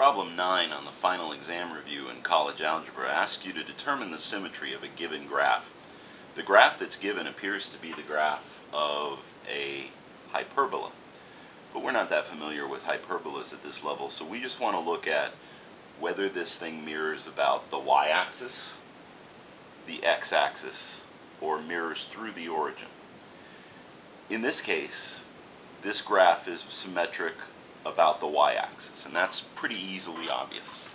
Problem 9 on the final exam review in college algebra asks you to determine the symmetry of a given graph. The graph that's given appears to be the graph of a hyperbola, but we're not that familiar with hyperbolas at this level, so we just want to look at whether this thing mirrors about the y-axis, the x-axis, or mirrors through the origin. In this case, this graph is symmetric about the y-axis, and that's pretty easily obvious.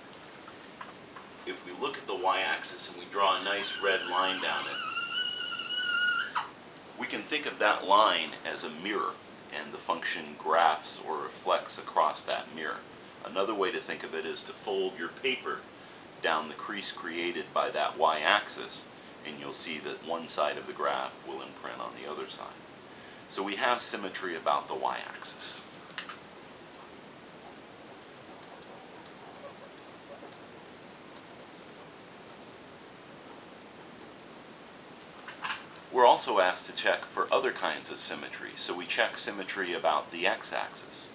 If we look at the y-axis and we draw a nice red line down it, we can think of that line as a mirror, and the function graphs or reflects across that mirror. Another way to think of it is to fold your paper down the crease created by that y-axis, and you'll see that one side of the graph will imprint on the other side. So we have symmetry about the y-axis. We're also asked to check for other kinds of symmetry, so we check symmetry about the x-axis.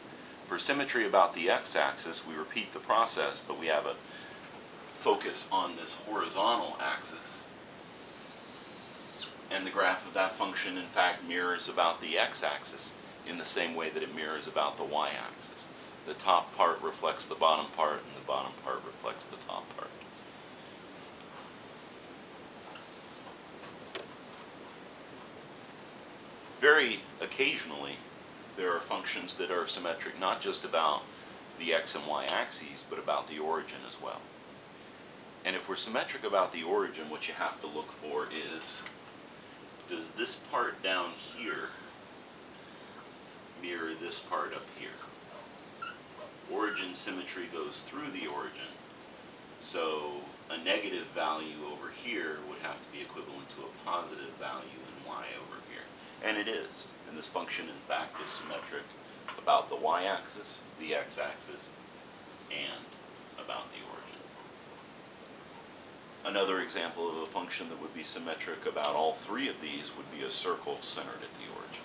For symmetry about the x-axis, we repeat the process, but we have a focus on this horizontal axis. And the graph of that function, in fact, mirrors about the x-axis in the same way that it mirrors about the y-axis. The top part reflects the bottom part, and the bottom part reflects the top part. Very occasionally, there are functions that are symmetric not just about the x and y axes, but about the origin as well. And if we're symmetric about the origin, what you have to look for is, does this part down here mirror this part up here? Origin symmetry goes through the origin, so a negative value over here would have to be equivalent to a positive value in y over here. And it is. And this function, in fact, is symmetric about the y-axis, the x-axis, and about the origin. Another example of a function that would be symmetric about all three of these would be a circle centered at the origin.